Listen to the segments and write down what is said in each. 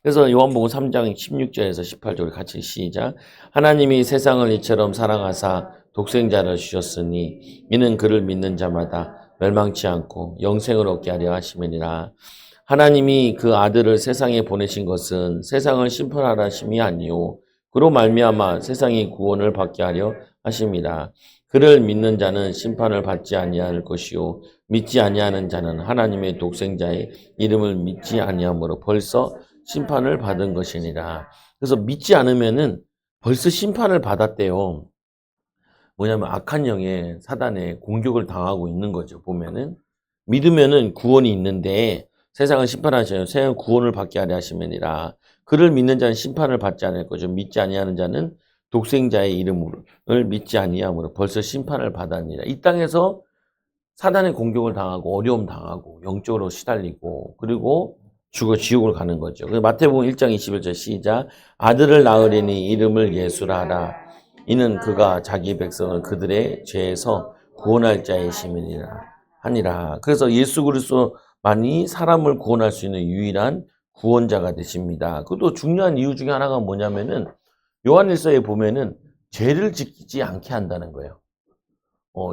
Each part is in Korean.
그래서 요한복음 3장 16절에서 18절 같이 시작. 하나님이 세상을 이처럼 사랑하사 독생자를 주셨으니 이는 그를 믿는 자마다 멸망치 않고 영생을 얻게 하려 하심이니라. 하나님이 그 아들을 세상에 보내신 것은 세상을 심판하라 하심이 아니요 그로 말미암아 세상이 구원을 받게 하려 하심이라. 그를 믿는 자는 심판을 받지 아니할 것이요 믿지 아니하는 자는 하나님의 독생자의 이름을 믿지 아니하므로 벌써 심판을 받은 것이니라. 그래서 믿지 않으면은 벌써 심판을 받았대요. 뭐냐면 악한 영의 사단의 공격을 당하고 있는 거죠. 보면은 믿으면은 구원이 있는데 세상은 심판하셔요. 세상은 구원을 받게 하려 하심이니라. 그를 믿는 자는 심판을 받지 않을 거죠. 믿지 아니하는 자는 독생자의 이름을 믿지 아니함으로 벌써 심판을 받았느니라. 이 땅에서 사단의 공격을 당하고 어려움 당하고 영적으로 시달리고 그리고 죽어 지옥을 가는 거죠. 그래서 마태복음 1장 21절 시작. 아들을 낳으리니 이름을 예수라 하라. 이는 그가 자기 백성을 그들의 죄에서 구원할 자이심이니라 하니라. 그래서 예수 그리스도만이 사람을 구원할 수 있는 유일한 구원자가 되십니다. 그것도 중요한 이유 중에 하나가 뭐냐면은 요한일서에 보면은 죄를 짓지 않게 한다는 거예요.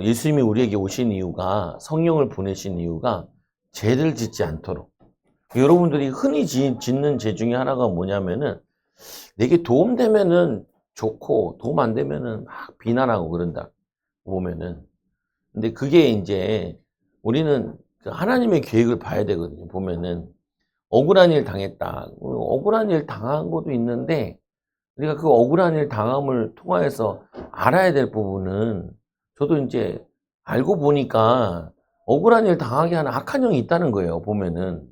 예수님이 우리에게 오신 이유가 성령을 보내신 이유가 죄를 짓지 않도록. 여러분들이 흔히 짓는 죄 중에 하나가 뭐냐면은 내게 도움되면은 좋고 도움 안 되면은 막 비난하고 그런다 보면은. 근데 그게 이제 우리는 그 하나님의 계획을 봐야 되거든요. 보면은 억울한 일 당했다. 억울한 일 당한 것도 있는데 우리가 그 억울한 일 당함을 통하여서 알아야 될 부분은 저도 이제 알고 보니까 억울한 일 당하게 하는 악한 영이 있다는 거예요. 보면은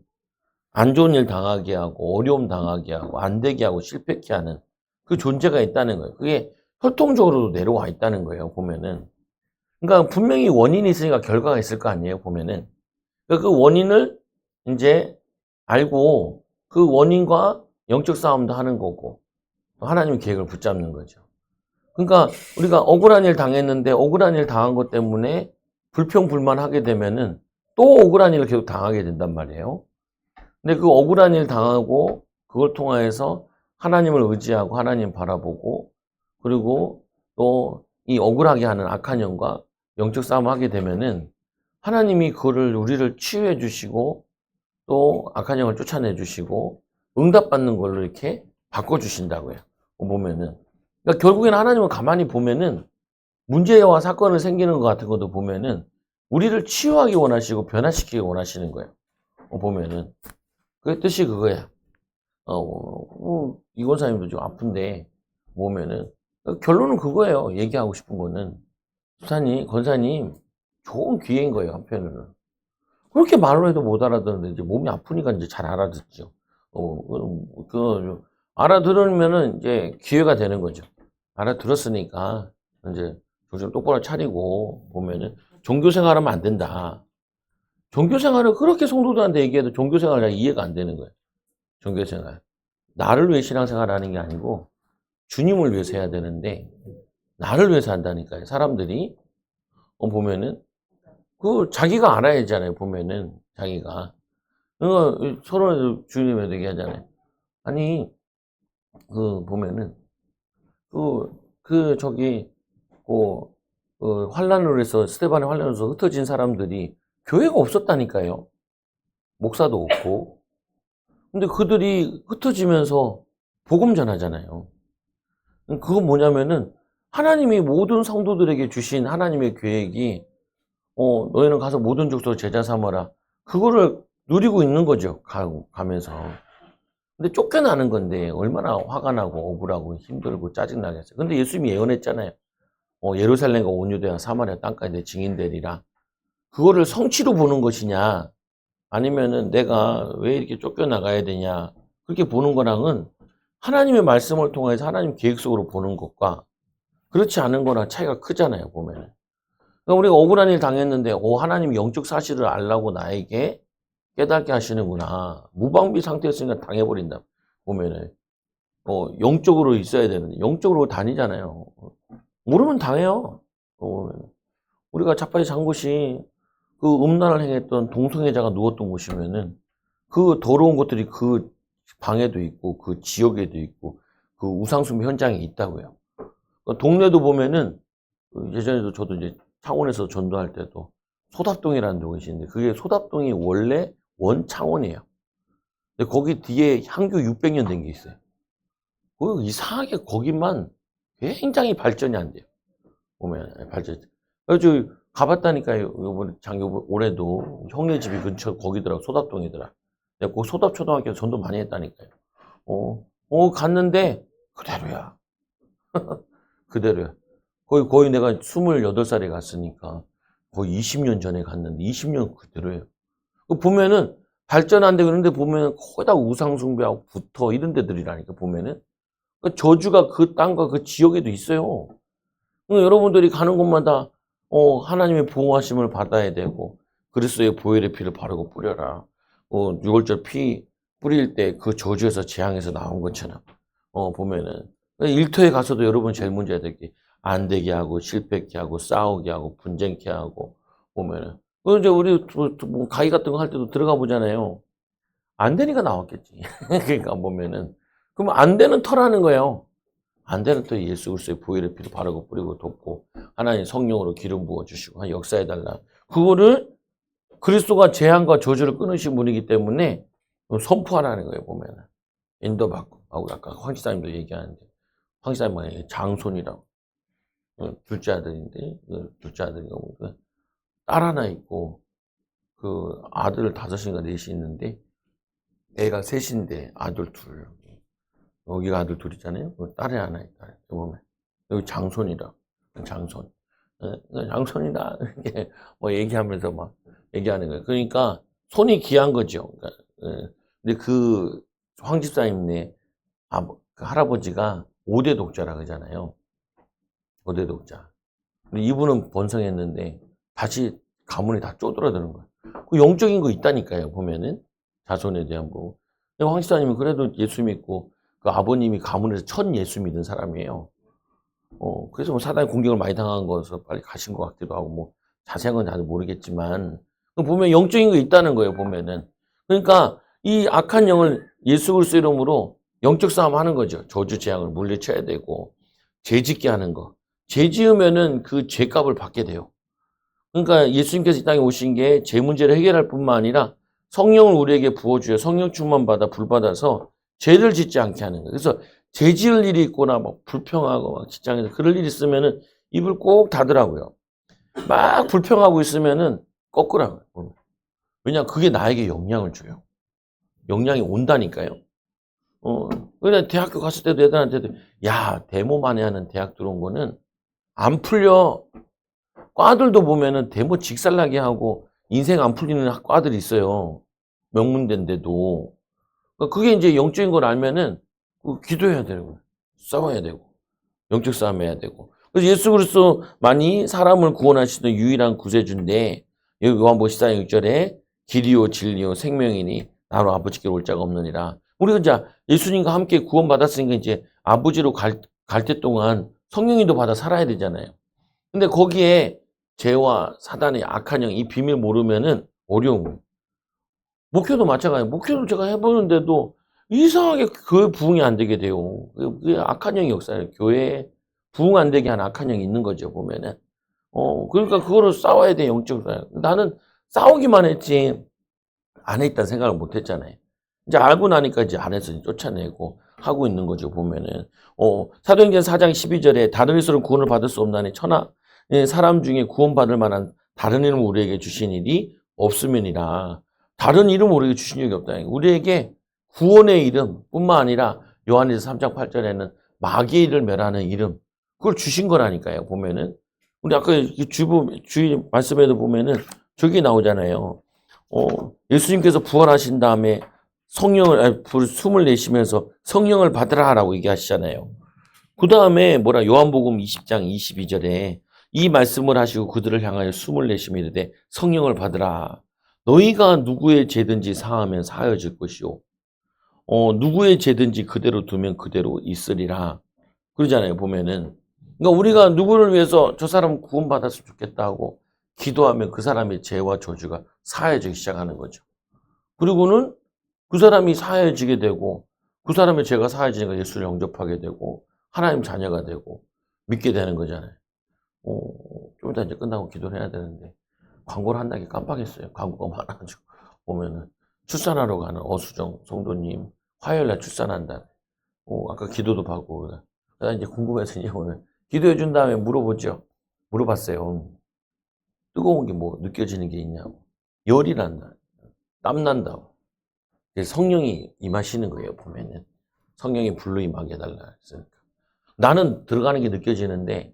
안 좋은 일 당하게 하고 어려움 당하게 하고 안 되게 하고 실패케 하는 그 존재가 있다는 거예요. 그게 혈통적으로도 내려와 있다는 거예요. 보면은 그러니까 분명히 원인이 있으니까 결과가 있을 거 아니에요. 보면은 그러니까 그 원인을 이제 알고 그 원인과 영적 싸움도 하는 거고 하나님의 계획을 붙잡는 거죠. 그러니까 우리가 억울한 일 당했는데 억울한 일 당한 것 때문에 불평불만하게 되면은 또 억울한 일을 계속 당하게 된단 말이에요. 근데 그 억울한 일 당하고 그걸 통해서 하나님을 의지하고 하나님 바라보고 그리고 또 이 억울하게 하는 악한 영과 영적 싸움을 하게 되면은 하나님이 그거를 우리를 치유해 주시고 또 악한 영을 쫓아내 주시고 응답받는 걸로 이렇게 바꿔 주신다고요. 보면은 그러니까 결국에는 하나님은 가만히 보면은 문제와 사건을 생기는 것 같은 것도 보면은 우리를 치유하기 원하시고 변화시키기 원하시는 거예요. 보면은 그 뜻이 그거야. 이 권사님도 좀 아픈데 보면은 결론은 그거예요. 얘기하고 싶은 거는 권사님 좋은 기회인 거예요. 한편으로는 그렇게 말을 해도 못 알아듣는데 이제 몸이 아프니까 이제 잘 알아듣죠. 알아들으면은 이제 기회가 되는 거죠. 알아들었으니까 이제 정신 똑바로 차리고 보면은 종교 생활하면 안 된다. 종교 생활을 그렇게 성도들한테 얘기해도 종교 생활이 잘 이해가 안 되는 거예요. 종교 생활. 나를 위해 신앙생활 하는 게 아니고 주님을 위해서 해야 되는데 나를 위해서 한다니까요. 사람들이 보면은 그 자기가 알아야 되잖아요. 보면은 자기가 서로 주님에 얘기하잖아요. 아니 그 보면은 저기 환란으로 해서 스데반의 환란으로 해서 흩어진 사람들이 교회가 없었다니까요. 목사도 없고. 근데 그들이 흩어지면서 복음 전하잖아요. 그건 뭐냐면은 하나님이 모든 성도들에게 주신 하나님의 계획이 너희는 가서 모든 족속 제자 삼아라. 그거를 누리고 있는 거죠. 가면서. 근데 쫓겨나는 건데 얼마나 화가 나고 억울하고 힘들고 짜증나겠어요. 근데 예수님이 예언했잖아요. 예루살렘과 온 유대와 사마리아 땅까지 내 증인되리라. 그거를 성취로 보는 것이냐 아니면은 내가 왜 이렇게 쫓겨나가야 되냐 그렇게 보는 거랑은 하나님의 말씀을 통해서 하나님 계획 속으로 보는 것과 그렇지 않은 거랑 차이가 크잖아요. 보면은. 그러니까 우리가 억울한 일 당했는데 하나님이 영적 사실을 알라고 나에게 깨닫게 하시는구나. 무방비 상태였으니까 당해버린다. 보면은 영적으로 있어야 되는데 영적으로 다니잖아요. 모르면 당해요. 우리가 자빠지 잔 곳이 그 음란을 행했던 동성애자가 누웠던 곳이면은 그 더러운 것들이 그 방에도 있고 그 지역에도 있고 그 우상숭배 현장에 있다고요. 동네도 보면은 예전에도 저도 이제 창원에서 전도할 때도 소답동이라는 동이 있는데 그게 소답동이 원래 원창원이에요. 근데 거기 뒤에 향교 600년 된 게 있어요. 이상하게 거기만 굉장히 발전이 안 돼요. 보면 발전. 그래서 가봤다니까요. 요번에 올해도 형네 집이 근처 거기더라. 소답동이더라. 내가 그 소답초등학교 전도 많이 했다니까요. 갔는데 그대로야. 그대로야. 거의 내가 28살에 갔으니까 거의 20년 전에 갔는데 20년 그대로예요. 보면은 발전 안 되고 그런데 보면은 거의 다 우상숭배하고 붙어 이런 데들이라니까 보면은. 저주가 그 땅과 그 지역에도 있어요. 여러분들이 가는 곳마다 하나님의 보호하심을 받아야 되고 그리스도의 보혈의 피를 바르고 뿌려라. 6월절 피 뿌릴 때 그 저주에서 재앙에서 나온 것처럼 보면은 일터에 가서도 여러분 제일 문제가 될 게 안 되게 하고 실패케 하고 싸우게 하고 분쟁케 하고 보면은 이제 우리 뭐 가위 같은 거 할 때도 들어가 보잖아요. 안 되니까 나왔겠지. 그러니까 보면은 그럼 안 되는 터라는 거예요. 안 되는 터 예수 그리스도의 보혈의 피를 바르고 뿌리고 돕고 하나님 성령으로 기름 부어 주시고 역사해 달라. 그거를 그리스도가 재앙과 저주를 끊으신 분이기 때문에 선포하라는 거예요. 보면은 인도받고 아까 황 지사님도 얘기하는데 황 지사님은 장손이라고 둘째 아들인데 둘째 아들인가 보니까 딸 하나 있고 그 아들 5인가 4이 있는데 애가 3인데 아들 2. 여기가 아들 2이잖아요. 딸이 하나 있다. 보면 여기 장손이라 장손. 장손이다 이렇게 뭐 얘기하면서 막 얘기하는 거예요. 그러니까 손이 귀한 거죠. 그러니까, 근데 그 황 집사님네 그 할아버지가 5대 독자라 그러잖아요. 5대 독자. 근데 이분은 번성했는데 다시 가문이 다 쪼들어드는 거예요. 그 영적인 거 있다니까요. 보면은 자손에 대한 뭐. 황 집사님은 그래도 예수 믿고 그 아버님이 가문에서 첫 예수 믿은 사람이에요. 그래서 뭐 사단의 공격을 많이 당한 거여서 빨리 가신 것 같기도 하고 뭐 자세한 건 잘 모르겠지만 보면 영적인 거 있다는 거예요. 보면은 그러니까 이 악한 영을 예수 그리스도 이름으로 영적 싸움 하는 거죠. 저주 재앙을 물리쳐야 되고 죄 짓게 하는 거. 죄 지으면은 그 죄값을 받게 돼요. 그러니까 예수님께서 이 땅에 오신 게 죄 문제를 해결할 뿐만 아니라 성령을 우리에게 부어주어 성령 충만 받아 불 받아서 죄를 짓지 않게 하는 거예요. 그래서 죄 지을 일이 있거나 막 불평하고 막 직장에서 그럴 일이 있으면은 입을 꼭 닫으라고요. 막 불평하고 있으면은 꺾으라고요. 왜냐 그게 나에게 영향을 줘요. 영향이 온다니까요. 그냥 대학교 갔을 때도 애들한테도 야 데모 만에 하는 대학 들어온 거는 안 풀려. 과들도 보면은 데모 직살나게 하고 인생 안 풀리는 과들이 있어요. 명문대인데도. 그게 이제 영적인 걸 알면은 기도해야 되고 싸워야 되고 영적 싸움 해야 되고. 그래서 예수 그리스도만이 사람을 구원하시는 유일한 구세주인데 여기 요한복음 14장 6절에 길이요 진리요 생명이니 나로 아버지께 올 자가 없느니라. 우리가 이제 예수님과 함께 구원받았으니까 이제 아버지로 갈 때 동안 성령님도 받아 살아야 되잖아요. 근데 거기에 죄와 사단의 악한 영, 이 비밀 모르면은 어려운 거예요. 목회도 마찬가지예요. 목회도 제가 해보는데도 이상하게 그 부흥이 안 되게 돼요. 그게 악한 영이 역사예요. 교회에 부흥 안 되게 하는 악한 영이 있는 거죠, 보면은. 그러니까 그거를 싸워야 돼, 영적으로. 나는 싸우기만 했지, 안 했다는 생각을 못 했잖아요. 이제 알고 나니까 이제 안에서 쫓아내고 하고 있는 거죠, 보면은. 사도행전 4장 12절에 다른 이스로 구원을 받을 수 없나니 천하 사람 중에 구원받을 만한 다른 이름을 우리에게 주신 일이 없음이니라. 다른 이름 우리에게 주신 적이 없다. 우리에게 구원의 이름 뿐만 아니라 요한일서 3장 8절에는 마귀의 일을 멸하는 이름 그걸 주신 거라니까요. 보면은 우리 아까 주의 말씀에도 보면은 저기 나오잖아요. 예수님께서 부활하신 다음에 숨을 내쉬면서 성령을 받으라라고 얘기하시잖아요. 그 다음에 요한복음 20장 22절에 이 말씀을 하시고 그들을 향하여 숨을 내쉬며 이르되 성령을 받으라. 너희가 누구의 죄든지 사하면 사하여질 것이요. 누구의 죄든지 그대로 두면 그대로 있으리라. 그러잖아요, 보면은. 그러니까 우리가 누구를 위해서 저 사람 구원받았으면 좋겠다 하고 기도하면 그 사람의 죄와 저주가 사해지기 시작하는 거죠. 그리고는 그 사람이 사해지게 되고 그 사람의 죄가 사해지니까 예수를 영접하게 되고 하나님 자녀가 되고 믿게 되는 거잖아요. 좀 이따 이제 끝나고 기도를 해야 되는데 광고를 한다기 깜빡했어요. 광고가 많아가지고 보면은 출산하러 가는 어수정 성도님 화요일날 출산한다. 아까 기도도 받고 그래서 이제 궁금해서 이제 오늘 기도해 준 다음에 물어보죠. 물어봤어요. 뜨거운 게 뭐 느껴지는 게 있냐고. 열이 난다. 땀 난다고. 성령이 임하시는 거예요, 보면은. 성령이 불로 임하게 해달라 했으니까. 나는 들어가는 게 느껴지는데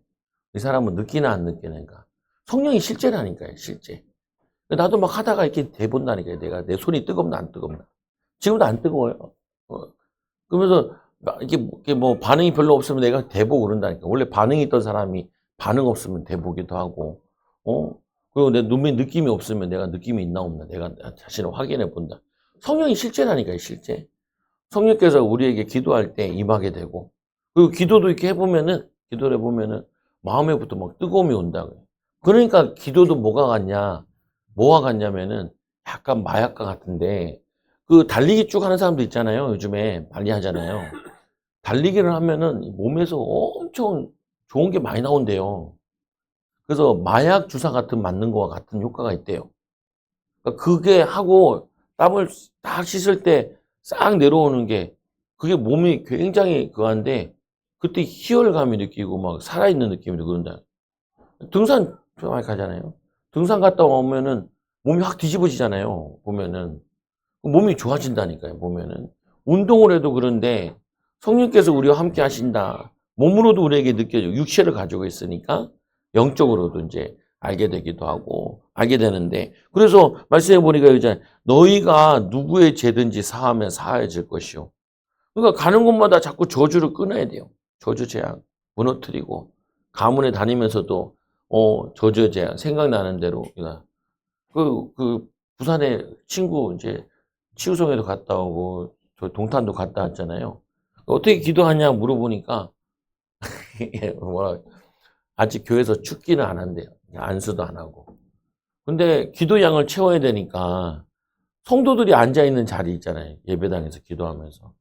이 사람은 느끼나 안 느끼는가. 성령이 실제라니까요, 실제. 나도 막 하다가 이렇게 대본다니까요, 내가. 내 손이 뜨겁나 안 뜨겁나. 지금도 안 뜨거워요. 그러면서 이게 뭐 반응이 별로 없으면 내가 대보고 그런다니까. 원래 반응이 있던 사람이 반응 없으면 대보기도 하고, 그리고 내 눈에 느낌이 없으면 내가 느낌이 있나 없나 내가 자신을 확인해 본다. 성령이 실제라니까요, 실제. 성령께서 우리에게 기도할 때 임하게 되고, 그리고 기도도 이렇게 기도를 해보면은 마음에부터 막 뜨거움이 온다고요. 그러니까 기도도 뭐가 같냐면은 약간 마약과 같은데, 그 달리기 쭉 하는 사람도 있잖아요. 요즘에 많이 하잖아요. 달리기를 하면은 몸에서 엄청 좋은 게 많이 나온대요. 그래서 마약 주사 같은 맞는 거와 같은 효과가 있대요. 그러니까 그게 하고 땀을 딱 씻을 때 싹 내려오는 게 그게 몸이 굉장히 그한데 그때 희열감이 느끼고 막 살아있는 느낌이 들고 그런다. 등산 많이 가잖아요. 등산 갔다 오면은 몸이 확 뒤집어지잖아요. 보면은 몸이 좋아진다니까요. 보면은 운동을 해도 그런데 성령께서 우리와 함께 하신다. 몸으로도 우리에게 느껴져. 육체를 가지고 있으니까 영적으로도 이제 알게 되기도 하고 알게 되는데 그래서 말씀해 보니까 이제 너희가 누구의 죄든지 사하면 사해질 것이요. 그러니까 가는 곳마다 자꾸 저주를 끊어야 돼요. 저주 재앙 무너뜨리고 가문에 다니면서도 저주 재앙 생각나는 대로 그러니까 그 부산에 친구 이제 치유성에도 갔다 오고 저 동탄도 갔다 왔잖아요. 어떻게 기도하냐 물어보니까 뭐라 아직 교회에서 축기는 안 한대요. 안수도 안 하고. 근데 기도량을 채워야 되니까 성도들이 앉아있는 자리 있잖아요. 예배당에서 기도하면서.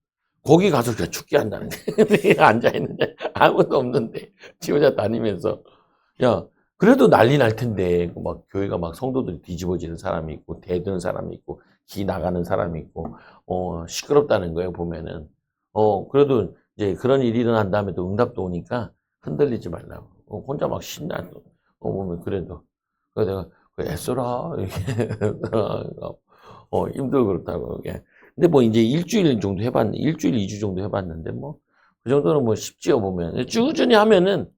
거기 가서 그냥 축기한다는 데 앉아있는데 아무도 없는데 지 혼자 다니면서 야 그래도 난리 날 텐데 막 교회가 막 성도들이 뒤집어지는 사람이 있고 대드는 사람이 있고 기 나가는 사람이 있고 시끄럽다는 거예요 보면은 그래도 이제 그런 일이 일어난 다음에 또 응답도 오니까 흔들리지 말라고 혼자 막 신나서 보면 그래도 그래서 내가 애써라 이렇게 힘들고 그렇다고 이게 근데 뭐 이제 일주일 정도 해봤는데 일주일 2주 정도 해봤는데 뭐 그 정도는 뭐 쉽지요 보면 꾸준히 하면은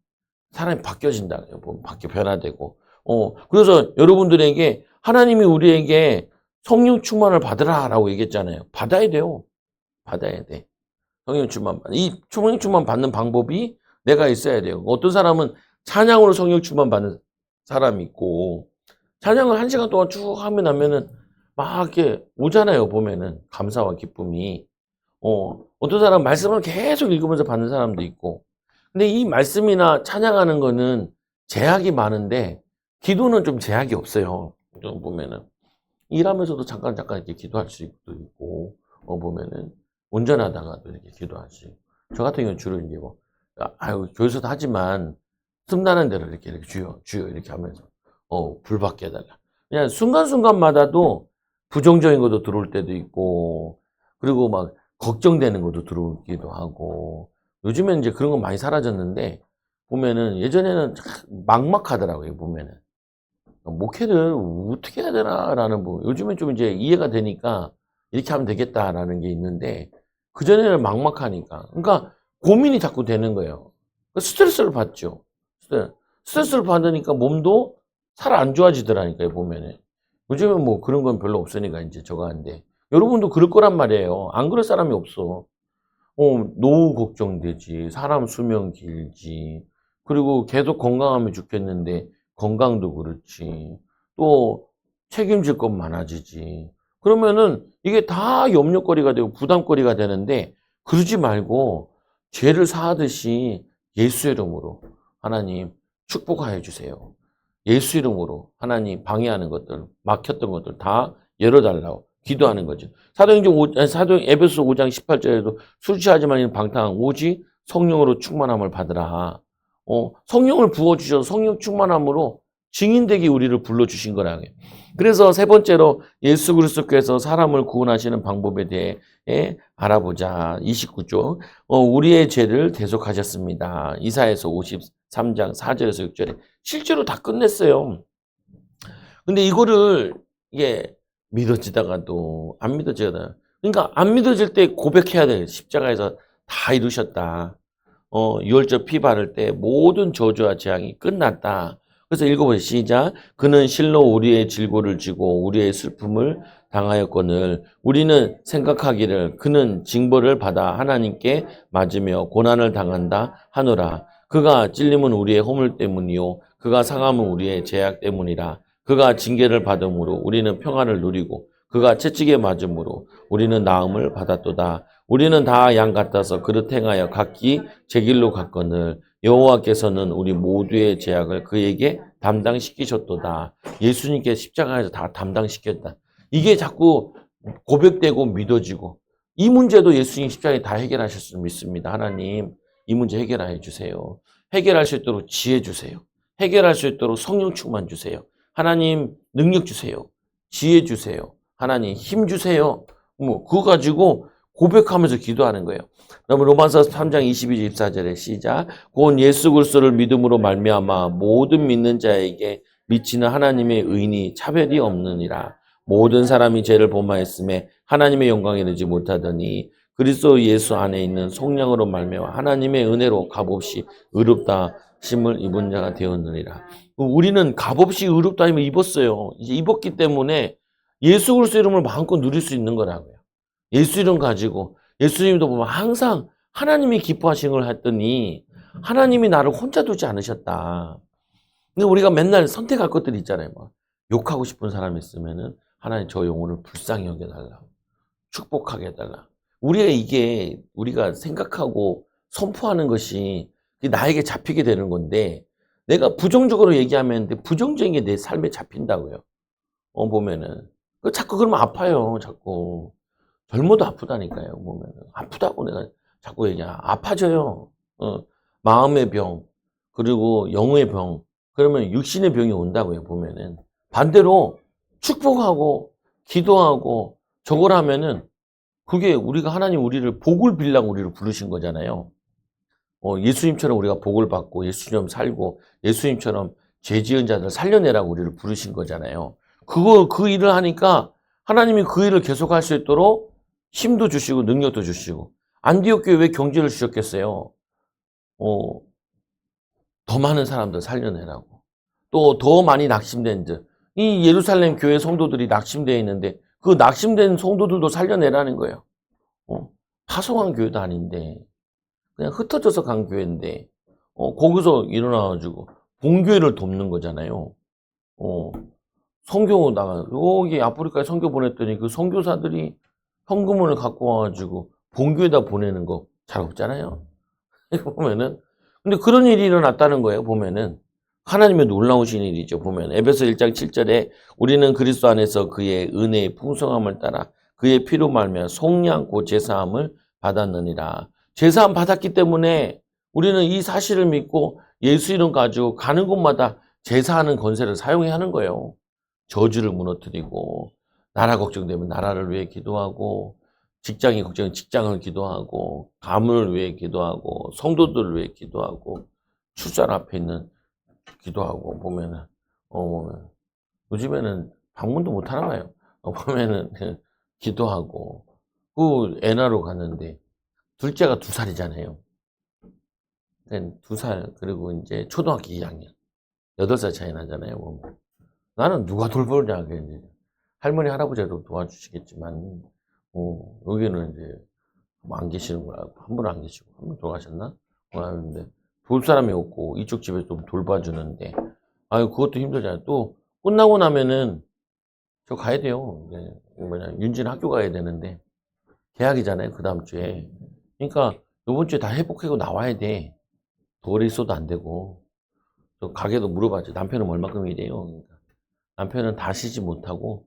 사람이 바뀌어진다. 바뀌어 변화되고. 그래서 여러분들에게 하나님이 우리에게 성령 충만을 받으라라고 얘기했잖아요. 받아야 돼요. 받아야 돼. 성령 충만. 이 성령 충만 받는 방법이 내가 있어야 돼요. 어떤 사람은 찬양으로 성령 충만 받는 사람이 있고, 찬양을 1시간 동안 쭉 하면은 막 이렇게 오잖아요. 보면은. 감사와 기쁨이. 어떤 사람은 말씀을 계속 읽으면서 받는 사람도 있고, 근데 이 말씀이나 찬양하는 거는 제약이 많은데 기도는 좀 제약이 없어요. 좀 보면은 일하면서도 잠깐 이렇게 기도할 수도 있고 보면은 운전하다가도 이렇게 기도하시. 저 같은 경우는 주로 이제 뭐 교회에서도 하지만 틈나는 대로 이렇게 주여 이렇게 하면서 불 받게 해달라. 그냥 순간순간마다도 부정적인 것도 들어올 때도 있고 그리고 막 걱정되는 것도 들어오기도 하고 요즘에는 이제 그런 건 많이 사라졌는데, 보면은 예전에는 막막하더라고요, 보면은. 목회를 어떻게 해야 되나라는 요즘엔 좀 이제 이해가 되니까 이렇게 하면 되겠다라는 게 있는데, 그전에는 막막하니까. 그러니까 고민이 자꾸 되는 거예요. 스트레스를 받죠. 스트레스를 받으니까 몸도 살 안 좋아지더라니까요, 보면은. 요즘은 뭐 그런 건 별로 없으니까 이제 저거 한데. 여러분도 그럴 거란 말이에요. 안 그럴 사람이 없어. 노후 걱정되지, 사람 수명 길지, 그리고 계속 건강하면 좋겠는데, 건강도 그렇지, 또 책임질 것 많아지지. 그러면은 이게 다 염려거리가 되고 부담거리가 되는데, 그러지 말고 죄를 사하듯이 예수 이름으로 하나님 축복하여 주세요. 예수 이름으로 하나님 방해하는 것들, 막혔던 것들 다 열어달라고 기도하는 거죠. 에베소 5장 18절에도 술 취하지 말고 방탕한 오직 성령으로 충만함을 받으라. 성령을 부어주셔서 성령 충만함으로 증인되게 우리를 불러주신 거라고요. 그래서 세 번째로 예수 그리스도께서 사람을 구원하시는 방법에 대해 알아보자. 29조. 우리의 죄를 대속하셨습니다. 이사야서 53장 4절에서 6절에 실제로 다 끝냈어요. 근데 이거를 이게 믿어지다가도 안 믿어지다가 그러니까 안 믿어질 때 고백해야 돼요. 십자가에서 다 이루셨다. 6월절 피 바를 때 모든 저주와 재앙이 끝났다. 그래서 읽어보세요. 시작. 그는 실로 우리의 질고를 지고 우리의 슬픔을 당하였거늘 우리는 생각하기를 그는 징벌을 받아 하나님께 맞으며 고난을 당한다 하노라. 그가 찔림은 우리의 허물 때문이요 그가 상함은 우리의 죄악 때문이라. 그가 징계를 받음으로 우리는 평안을 누리고 그가 채찍에 맞음으로 우리는 나음을 받았도다. 우리는 다 양 같아서 그릇 행하여 각기 제 길로 갔거늘 여호와께서는 우리 모두의 죄악을 그에게 담당시키셨도다. 예수님께 십자가에서 다 담당시켰다. 이게 자꾸 고백되고 믿어지고 이 문제도 예수님 십자가에 다 해결하셨을 믿습니다. 하나님 이 문제 해결해 주세요. 해결할 수 있도록 지혜 주세요. 해결할 수 있도록 성령 충만 주세요. 하나님 능력 주세요. 지혜 주세요. 하나님 힘 주세요. 그거 가지고 고백하면서 기도하는 거예요. 그다음에 로마서 3장 22절 24절에 시작. 곧 예수 그리스도를 믿음으로 말미암아 모든 믿는 자에게 미치는 하나님의 의인이 차별이 없느니라. 모든 사람이 죄를 범하였음에 하나님의 영광에 이르지 못하더니 그리스도 예수 안에 있는 속량으로 말미암아 하나님의 은혜로 값없이 의롭다 심을 입은 자가 되었느니라. 우리는 값없이 의롭다 힘을 입었어요. 이제 입었기 때문에 예수 그리스도 이름을 마음껏 누릴 수 있는 거라고요. 예수 이름 가지고 예수님도 보면 항상 하나님이 기뻐하시는 걸 했더니 하나님이 나를 혼자 두지 않으셨다. 근데 우리가 맨날 선택할 것들이 있잖아요. 막 욕하고 싶은 사람이 있으면은 하나님 저 영혼을 불쌍히 여겨달라. 축복하게 해달라. 이게 우리가 생각하고 선포하는 것이 나에게 잡히게 되는 건데 내가 부정적으로 얘기하면 부정적인 게 내 삶에 잡힌다고요. 보면은. 자꾸 그러면 아파요. 자꾸. 젊어도 아프다니까요. 보면은. 아프다고 내가 자꾸 아파져요. 마음의 병, 그리고 영의 병, 그러면 육신의 병이 온다고요. 보면은. 반대로 축복하고 기도하고 저걸 하면은 그게 우리가 하나님 우리를 복을 빌라고 우리를 부르신 거잖아요. 예수님처럼 우리가 복을 받고 예수님처럼 살고 예수님처럼 죄 지은 자들 살려내라고 우리를 부르신 거잖아요. 그 일을 하니까 하나님이 그 일을 계속할 수 있도록 힘도 주시고 능력도 주시고 안디옥 교회 왜 경제를 주셨겠어요? 더 많은 사람들 살려내라고. 또 더 많이 낙심된 이 예루살렘 교회 성도들이 낙심되어 있는데 그 낙심된 성도들도 살려내라는 거예요. 파송한 교회도 아닌데 그냥 흩어져서 간 교회인데 거기서 일어나가지고 본교회를 돕는 거잖아요. 선교 여기 아프리카에 선교 보냈더니 그 선교사들이 현금을 갖고 와가지고 본교에다 보내는 거 잘 없잖아요. 이거 보면은 근데 그런 일이 일어났다는 거예요. 보면은 하나님의 놀라우신 일이죠. 보면 에베소 1장 7절에 우리는 그리스도 안에서 그의 은혜의 풍성함을 따라 그의 피로 말미암아 속량 곧 제사함을 받았느니라. 제사함 받았기 때문에 우리는 이 사실을 믿고 예수 이름 가지고 가는 곳마다 제사하는 권세를 사용해야 하는 거예요. 저주를 무너뜨리고 나라 걱정되면 나라를 위해 기도하고 직장이 걱정되면 직장을 기도하고 가문을 위해 기도하고 성도들을 위해 기도하고 출산 앞에 있는 기도하고 보면은 요즘에는 방문도 못 하나 봐요. 보면은 기도하고 그 애나로 갔는데 둘째가 2살이잖아요. 2살 그리고 이제 초등학교 2학년 8살 차이 나잖아요. 보면. 나는 누가 돌보냐 그랬는데 할머니 할아버지도 도와주시겠지만 여기는 이제 안 계시는 거라고 한 분 안 계시고 한 분 돌아가셨나? 하는데 돌 사람이 없고 이쪽 집에 좀 돌봐주는데 아유 그것도 힘들잖아요. 또 끝나고 나면은 저 가야 돼요. 윤진 학교 가야 되는데 계약이잖아요. 그 다음 주에. 그러니까 이번 주에 다 회복하고 나와야 돼. 돌에 있어도 안 되고 저 가게도 물어봤죠. 남편은 얼마큼 일해요? 그러니까 남편은 다 쉬지 못하고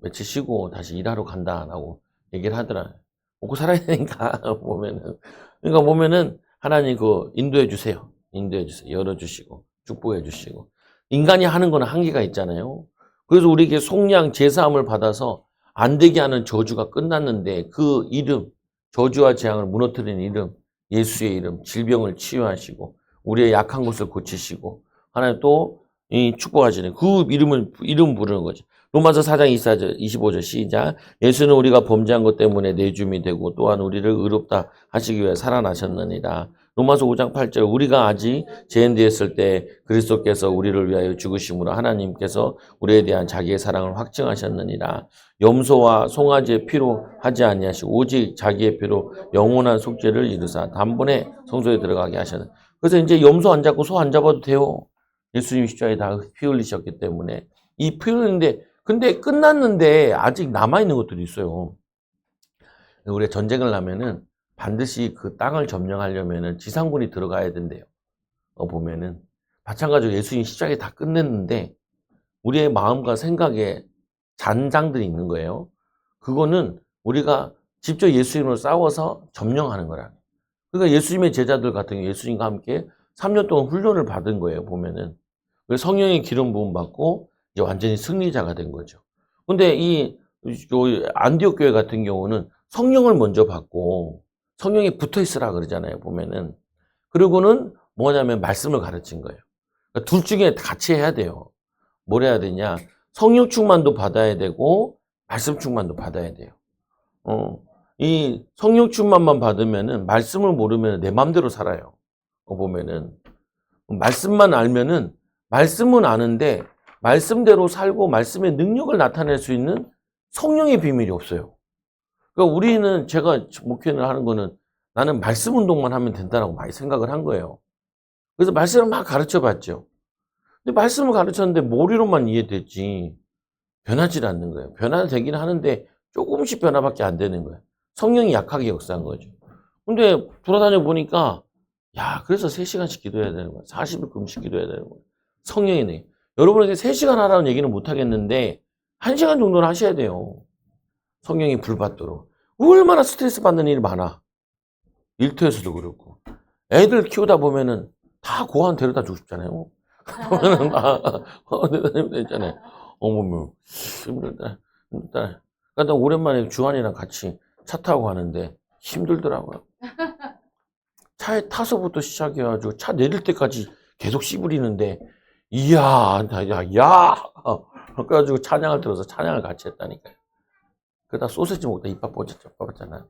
며칠 쉬고 다시 일하러 간다라고 얘기를 하더라. 먹고 살아야 되니까 보면은 그러니까 보면은 하나님 그 인도해 주세요. 인도해 주세요. 열어 주시고 축복해 주시고 인간이 하는 거는 한계가 있잖아요. 그래서 우리에게 속량 제사함을 받아서 안 되게 하는 저주가 끝났는데 그 이름 저주와 재앙을 무너뜨리는 이름 예수의 이름 질병을 치유하시고 우리의 약한 곳을 고치시고 하나님 또 이 축복하시는 그 이름 부르는 거지. 로마서 4장 24절 25절 시작. 예수는 우리가 범죄한 것 때문에 내줌이 되고 또한 우리를 의롭다 하시기 위해 살아나셨느니라. 로마서 5장 8절 우리가 아직 죄인 되었을 때 그리스도께서 우리를 위하여 죽으심으로 하나님께서 우리에 대한 자기의 사랑을 확증하셨느니라. 염소와 송아지의 피로 하지 아니하시고 오직 자기의 피로 영원한 속죄를 이루사 단번에 성소에 들어가게 하셨는. 그래서 이제 염소 안 잡고 소 안 잡아도 돼요. 예수님 십자가에 다 피 흘리셨기 때문에 이 피 흘리는데 근데 끝났는데 아직 남아있는 것들이 있어요. 우리가 전쟁을 하면은 반드시 그 땅을 점령하려면은 지상군이 들어가야 된대요. 보면은 마찬가지로 예수님 십자가에 다 끝냈는데 우리의 마음과 생각에 잔장들이 있는 거예요. 그거는 우리가 직접 예수님으로 싸워서 점령하는 거라. 그러니까 예수님의 제자들 같은 경우 예수님과 함께 3년 동안 훈련을 받은 거예요. 보면은 그래서 성령의 기름 부음 받고 이제 완전히 승리자가 된 거죠. 근데 이 안디옥 교회 같은 경우는 성령을 먼저 받고 성령이 붙어 있으라 그러잖아요. 보면은 그리고는 뭐냐면 말씀을 가르친 거예요. 그러니까 둘 중에 같이 해야 돼요. 뭘 해야 되냐? 성령 충만도 받아야 되고 말씀 충만도 받아야 돼요. 이 성령 충만만 받으면은 말씀을 모르면 내 마음대로 살아요. 보면은 말씀만 알면은 말씀은 아는데 말씀대로 살고 말씀의 능력을 나타낼 수 있는 성령의 비밀이 없어요. 그러니까 우리는 제가 목회를 하는 거는 나는 말씀 운동만 하면 된다라고 많이 생각을 한 거예요. 그래서 말씀을 막 가르쳐 봤죠. 근데 말씀을 가르쳤는데 머리로만 이해됐지 변하지 않는 거예요. 변화되긴 하는데 조금씩 변화밖에 안 되는 거예요. 성령이 약하게 역사한 거죠. 근데 돌아다녀 보니까 야, 그래서 3시간씩 기도해야 되는 거야. 40일 금식 기도해야 되는 거야. 성령이네. 여러분에게 3시간 하라는 얘기는 못 하겠는데 1시간 정도는 하셔야 돼요. 성령이 불받도록. 얼마나 스트레스 받는 일이 많아. 일터에서도 그렇고. 애들 키우다 보면은 다 고아원 데려다 주고 싶잖아요. 그러면은 데려다 있잖아요. 어머머, 힘들다. 힘들다. 그러니까 오랜만에 주한이랑 같이 차 타고 가는데 힘들더라고요. 차에 타서부터 시작해가지고 차 내릴 때까지 계속 씨부리는데 이야, 야, 그래가지고 찬양을 들어서 찬양을 같이 했다니까요. 그러다 소세지 먹다 이빨 빠졌잖아요.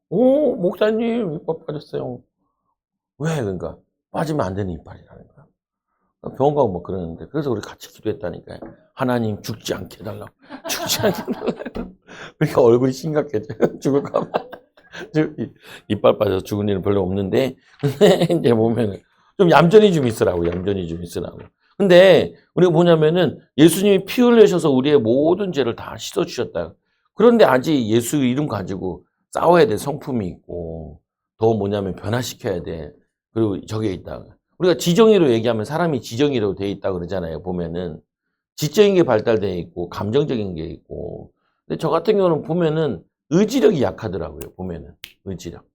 목사님 이빨 빠졌어요. 왜? 그러니까 빠지면 안 되는 이빨이라는 거야. 병원 가고 뭐 그러는데 그래서 우리 같이 기도했다니까요. 하나님 죽지 않게 해달라고. 죽지 않게 해달라고. 그러니까 얼굴이 심각해져. 죽을까 봐. 이빨 빠져서 죽은 일은 별로 없는데 근데 이제 보면은 좀 얌전히 좀 있으라고. 얌전히 좀 있으라고. 근데 우리가 뭐냐면은 예수님이 피 흘리셔서 우리의 모든 죄를 다 씻어주셨다. 그런데 아직 예수 이름 가지고 싸워야 될 성품이 있고 더 뭐냐면 변화시켜야 돼. 그리고 저게 있다. 우리가 지정의로 얘기하면 사람이 지정의로 돼 있다 그러잖아요. 보면은 지적인 게 발달되어 있고 감정적인 게 있고. 근데 저 같은 경우는 보면은 의지력이 약하더라고요. 보면은 의지력.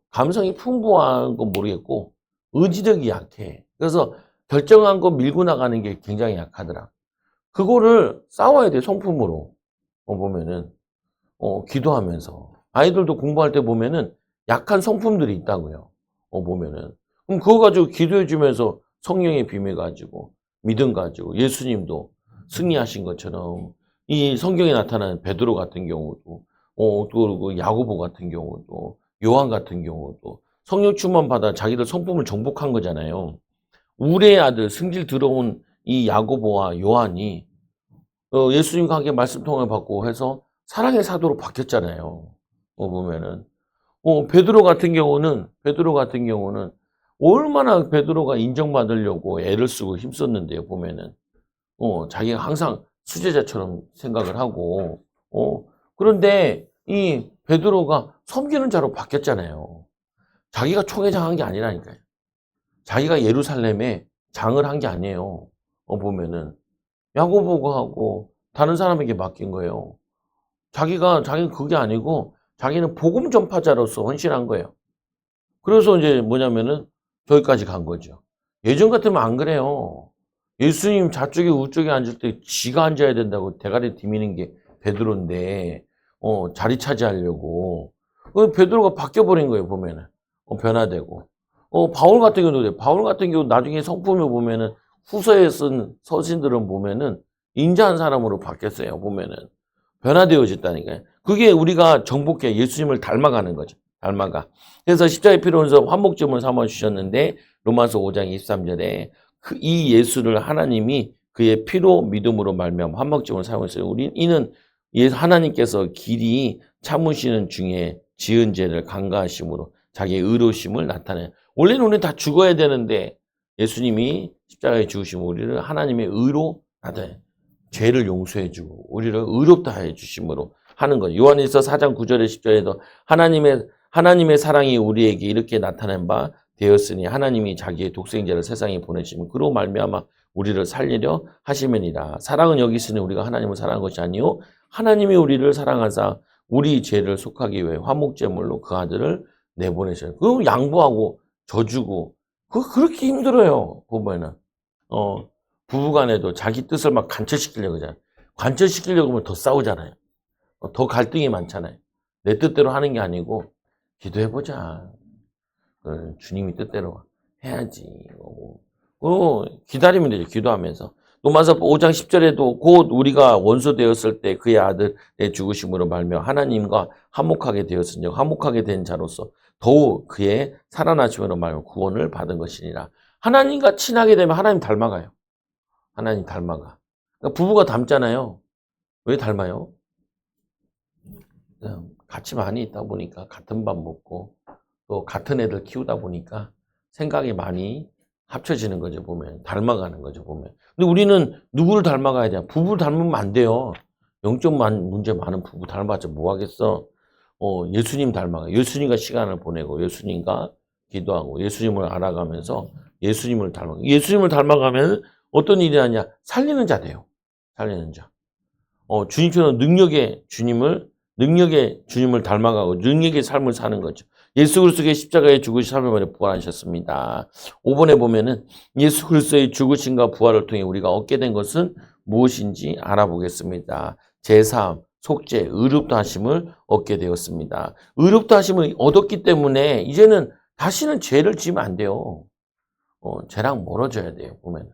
감성이 풍부한 건 모르겠고 의지력이 약해. 그래서 결정한 거 밀고 나가는 게 굉장히 약하더라. 그거를 싸워야 돼. 성품으로. 보면은 기도하면서 아이들도 공부할 때 보면은 약한 성품들이 있다고요. 보면은 그럼 그거 가지고 기도해 주면서 성령의 비밀 가지고 믿음 가지고 예수님도 승리하신 것처럼 이 성경에 나타나는 베드로 같은 경우도 또 야고보 같은 경우도 요한 같은 경우도 성령 충만 받아 자기들 성품을 정복한 거잖아요. 우레의 아들 승질 들어온 이 야고보와 요한이 예수님과 함께 말씀 통을 받고 해서 사랑의 사도로 바뀌었잖아요. 보면은 베드로 같은 경우는 얼마나 베드로가 인정받으려고 애를 쓰고 힘썼는데요. 보면은 자기가 항상 수제자처럼 생각을 하고 그런데 이 베드로가 섬기는 자로 바뀌었잖아요. 자기가 총회장 한 게 아니라니까요. 자기가 예루살렘에 장을 한 게 아니에요. 보면은 야고보가 하고 다른 사람에게 맡긴 거예요. 자기는 그게 아니고 자기는 복음 전파자로서 헌신한 거예요. 그래서 이제 뭐냐면은 저기까지 간 거죠. 예전 같으면 안 그래요. 예수님 좌쪽에 우쪽에 앉을 때 지가 앉아야 된다고 대가리 디미는 게 베드로인데 자리 차지하려고 베드로가 바뀌어버린 거예요. 보면은 변화되고 바울 같은 경우도 그래요. 바울 같은 경우 나중에 성품을 보면은 후서에 쓴 서신들은 보면은 인자한 사람으로 바뀌었어요. 보면은 변화되어졌다니까요. 그게 우리가 정복해 예수님을 닮아가는 거죠. 닮아가. 그래서 십자가의 피로 흘려서 화목제물 삼아 주셨는데 로마서 5장 23절에 이 예수를 하나님이 그의 피로 믿음으로 말미암아 화목제물을 사용했어요. 이는 하나님께서 길이 참으시는 중에 지은 죄를 간과하심으로 자기의 의로우심을 나타내요. 원래는 우리는 다 죽어야 되는데 예수님이 십자가에 죽으시면 우리를 하나님의 의로 나타내요. 죄를 용서해주고 우리를 의롭다 해주심으로 하는 거예요. 요한일서 4장 9절에 10절에도 하나님의 사랑이 우리에게 이렇게 나타낸 바 되었으니 하나님이 자기의 독생자를 세상에 보내시면 그로 말미암아 우리를 살리려 하심이니라. 사랑은 여기 있으니 우리가 하나님을 사랑한 것이 아니요 하나님이 우리를 사랑하사 우리 죄를 속하기 위해 화목제물로 그 아들을 내보내셔요. 그럼 양보하고 져주고 그렇게 힘들어요. 보면은 부부간에도 자기 뜻을 막 관철시키려고 하잖아요. 관철시키려고 하면 더 싸우잖아요. 더 갈등이 많잖아요. 내 뜻대로 하는 게 아니고 기도해보자. 주님이 뜻대로 해야지. 기다리면 되죠. 기도하면서. 로마서 5장 10절에도 곧 우리가 원수 되었을 때 그의 아들의 죽으심으로 말미암아 하나님과 화목하게 되었으니 화목하게 된 자로서 더욱 그의 살아나심으로 말미암아 구원을 받은 것이니라. 하나님과 친하게 되면 하나님 닮아가요. 하나님 닮아가. 그러니까 부부가 닮잖아요. 왜 닮아요? 같이 많이 있다 보니까 같은 밥 먹고 또 같은 애들 키우다 보니까 생각이 많이 합쳐지는 거죠. 보면 닮아가는 거죠. 보면. 근데 우리는 누구를 닮아가야 돼? 부부를 닮으면 안 돼요. 영적 문제 많은 부부 닮아서 뭐 하겠어? 예수님 닮아가. 예수님과 시간을 보내고 예수님과 기도하고 예수님을 알아가면서 예수님을 닮아가. 예수님을 닮아가면 어떤 일이 하냐? 살리는 자 돼요. 살리는 자. 주님처럼 능력의 주님을 닮아가고 능력의 삶을 사는 거죠. 예수 그리스도의 십자가에 죽으신 3일 만에 부활하셨습니다. 5번에 보면은 예수 그리스도의 죽으심과 부활을 통해 우리가 얻게 된 것은 무엇인지 알아보겠습니다. 제3, 속죄, 의롭다 하심을 얻게 되었습니다. 의롭다 하심을 얻었기 때문에 이제는 다시는 죄를 지으면 안 돼요. 죄랑 멀어져야 돼요. 보면은.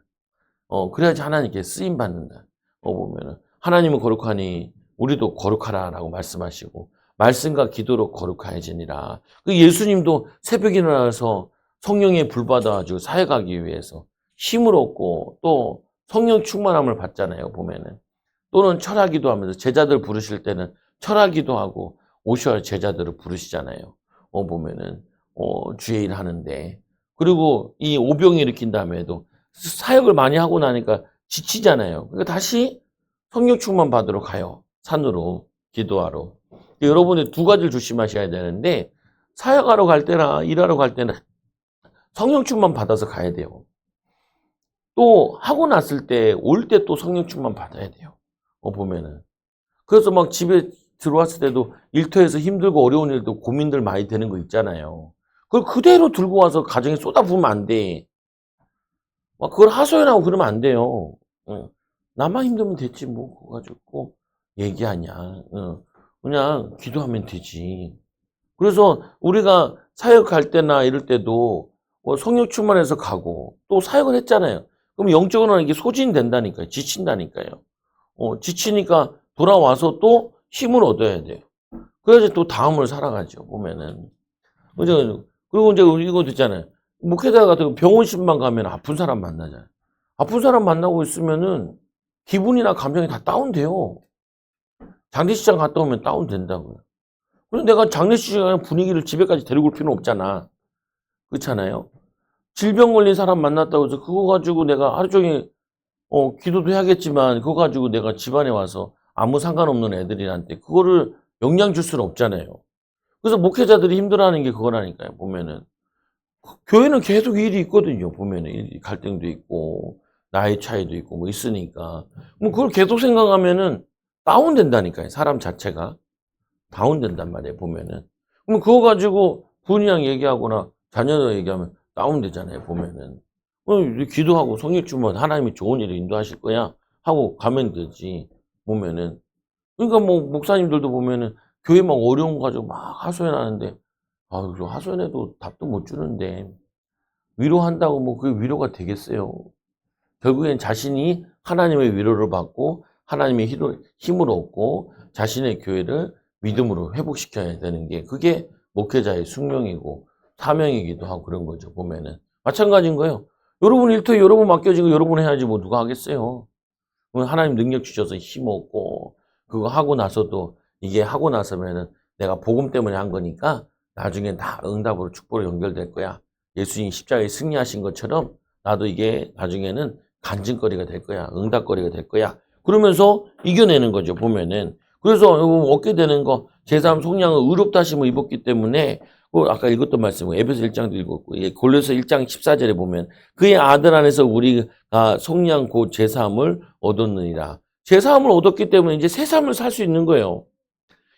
그래야지 하나님께 쓰임 받는다. 보면은 하나님은 거룩하니 우리도 거룩하라라고 말씀하시고 말씀과 기도로 거룩하여지니라. 그 예수님도 새벽에 일어나서 성령의 불 받아가지고 사역하기 위해서 힘을 얻고 또 성령 충만함을 받잖아요. 보면은 또는 철하기도 하면서 제자들 부르실 때는 철하기도 하고 오셔야 제자들을 부르시잖아요. 보면은 주의 일 하는데 그리고 이 오병이 일으킨 다음에도 사역을 많이 하고 나니까 지치잖아요. 그러니까 다시 성령 충만 받으러 가요. 산으로 기도하러. 여러분이 두 가지를 조심하셔야 되는데 사역하러 갈 때나 일하러 갈 때는 성령 충만 받아서 가야 돼요. 또 하고 났을 때 올 때 또 성령 충만 받아야 돼요. 보면은. 그래서 막 집에 들어왔을 때도 일터에서 힘들고 어려운 일도 고민들 많이 되는 거 있잖아요. 그걸 그대로 들고 와서 가정에 쏟아부으면 안 돼. 막 그걸 하소연하고 그러면 안 돼요. 나만 힘들면 됐지 뭐 그거 가지고 꼭 얘기하냐. 그냥 기도하면 되지. 그래서 우리가 사역할 때나 이럴 때도 성령 충만해서 가고 또 사역을 했잖아요. 그럼 영적으로는 이게 소진된다니까요. 지친다니까요. 지치니까 돌아와서 또 힘을 얻어야 돼요. 그래야지 또 다음을 살아가죠. 보면은. 그리고 이제 이거 있잖아요. 목회자 같은 거 병원실만 가면 아픈 사람 만나잖아요. 아픈 사람 만나고 있으면은 기분이나 감정이 다 다운돼요. 장례식장 갔다 오면 다운된다고요. 그럼 내가 장례식장 분위기를 집에까지 데리고 올 필요는 없잖아. 그렇잖아요. 질병 걸린 사람 만났다고 해서 그거 가지고 내가 하루 종일 기도도 해야겠지만 그거 가지고 내가 집안에 와서 아무 상관없는 애들한테 그거를 영향 줄 수는 없잖아요. 그래서 목회자들이 힘들어하는 게 그거라니까요. 보면은 교회는 계속 일이 있거든요. 보면은 갈등도 있고 나이 차이도 있고 뭐 있으니까. 뭐 그걸 계속 생각하면은 다운된다니까요. 사람 자체가. 다운된단 말이에요, 보면은. 그럼 그거 가지고 부인이랑 얘기하거나 자녀랑 얘기하면 다운되잖아요, 보면은. 기도하고 성령 주면 하나님이 좋은 일을 인도하실 거야 하고 가면 되지, 보면은. 그러니까 뭐 목사님들도 보면은 교회 막 어려운 거 가지고 막 하소연하는데, 아, 그 하소연해도 답도 못 주는데 위로한다고 뭐 그게 위로가 되겠어요? 결국엔 자신이 하나님의 위로를 받고 하나님의 힘을 얻고 자신의 교회를 믿음으로 회복시켜야 되는 게 그게 목회자의 숙명이고 사명이기도 하고 그런 거죠. 보면은 마찬가지인 거예요. 여러분 일터에 여러분 맡겨지고 여러분 해야지 뭐 누가 하겠어요. 하나님 능력 주셔서 힘 얻고 그거 하고 나서도 이게 하고 나서면은 내가 복음 때문에 한 거니까 나중엔 다 응답으로 축복으로 연결될 거야. 예수님이 십자가에 승리하신 것처럼 나도 이게 나중에는 간증거리가 될 거야. 응답거리가 될 거야. 그러면서 이겨내는 거죠, 보면은. 그래서 얻게 되는 거, 제3 속량은 의롭다 하심을 입었기 때문에, 아까 읽었던 말씀, 에베소 1장도 읽었고, 골로새 1장 14절에 보면, 그의 아들 안에서 우리가 속량 곧 제3을 얻었느니라. 제3을 얻었기 때문에 이제 새 삶을 살 수 있는 거예요.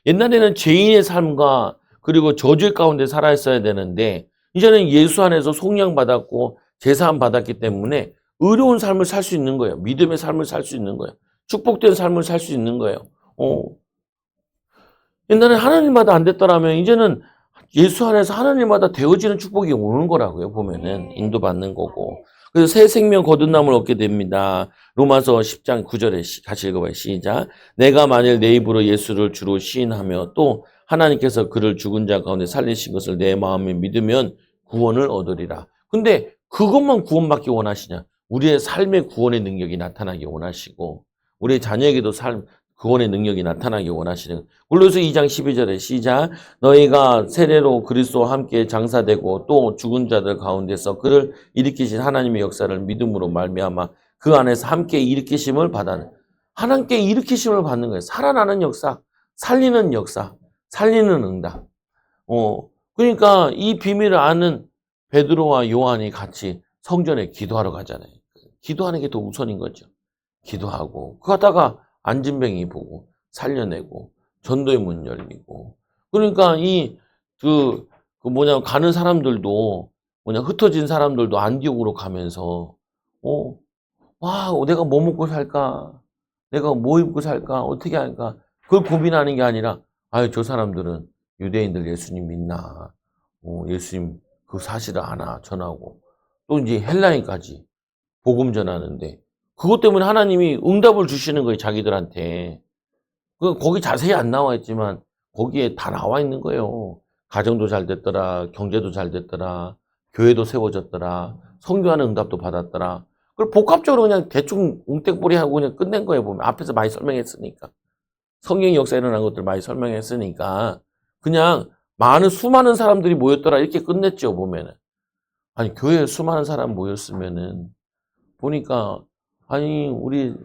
옛날에는 죄인의 삶과 그리고 저주의 가운데 살아있어야 되는데, 이제는 예수 안에서 속량 받았고, 제사함 받았기 때문에 의로운 삶을 살 수 있는 거예요. 믿음의 삶을 살 수 있는 거예요. 축복된 삶을 살 수 있는 거예요. 옛날에 하나님마다 안 됐더라면 이제는 예수 안에서 하나님마다 되어지는 축복이 오는 거라고요. 보면은 인도받는 거고. 그래서 새 생명 거듭남을 얻게 됩니다. 로마서 10장 9절에 같이 읽어봐요. 시작. 내가 만일 내 입으로 예수를 주로 시인하며 또 하나님께서 그를 죽은 자 가운데 살리신 것을 내 마음에 믿으면 구원을 얻으리라. 근데 그것만 구원받기 원하시냐? 우리의 삶의 구원의 능력이 나타나기 원하시고 우리의 자녀에게도 구원의 능력이 나타나기 원하시는 골로새 2장 12절에 시작. 너희가 세례로 그리스도와 함께 장사되고 또 죽은 자들 가운데서 그를 일으키신 하나님의 역사를 믿음으로 말미암아 그 안에서 함께 일으키심을 받아는 하나님께 일으키심을 받는 거예요. 살아나는 역사, 살리는 역사, 살리는 응답. 그러니까 이 비밀을 아는 베드로와 요한이 같이 성전에 기도하러 가잖아요. 기도하는 게 더 우선인 거죠. 기도하고 그러다가 안진뱅이 보고 살려내고 전도의 문 열리고 그러니까 가는 사람들도 흩어진 사람들도 안디옥으로 가면서 와 내가 뭐 먹고 살까 내가 뭐 입고 살까 어떻게 할까 그걸 고민하는 게 아니라 저 사람들은 유대인들 예수님 믿나 예수님 그 사실을 아나 전하고 또 이제 헬라인까지 복음 전하는데 그것 때문에 하나님이 응답을 주시는 거예요, 자기들한테. 거기 자세히 안 나와 있지만 거기에 다 나와 있는 거예요. 가정도 잘 됐더라, 경제도 잘 됐더라, 교회도 세워졌더라, 선교하는 응답도 받았더라. 그걸 복합적으로 그냥 대충 웅땡뿌리 하고 그냥 끝낸 거예요, 보면. 앞에서 많이 설명했으니까. 성경의 역사에 일어난 것들 많이 설명했으니까. 그냥 수많은 사람들이 모였더라, 이렇게 끝냈죠, 보면은. 아니, 교회에 수많은 사람 모였으면은, 보니까 우리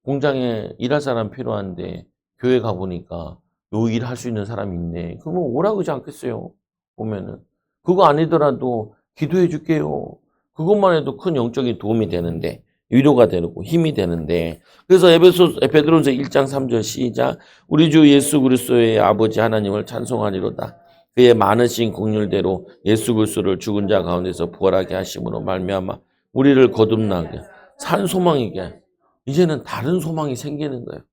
공장에 일할 사람 필요한데 교회 가보니까 요 일 할 수 있는 사람이 있네. 그러면 오라 그러지 않겠어요? 보면은. 그거 아니더라도 기도해 줄게요. 그것만 해도 큰 영적인 도움이 되는데 위로가 되고 힘이 되는데 그래서 베드로전서 1장 3절 시작. 우리 주 예수 그리스도의 아버지 하나님을 찬송하리로다. 그의 많으신 긍휼대로 예수 그리스도를 죽은 자 가운데서 부활하게 하심으로 말미암아 우리를 거듭나게 산 소망이게 이제는 다른 소망이 생기는 거예요.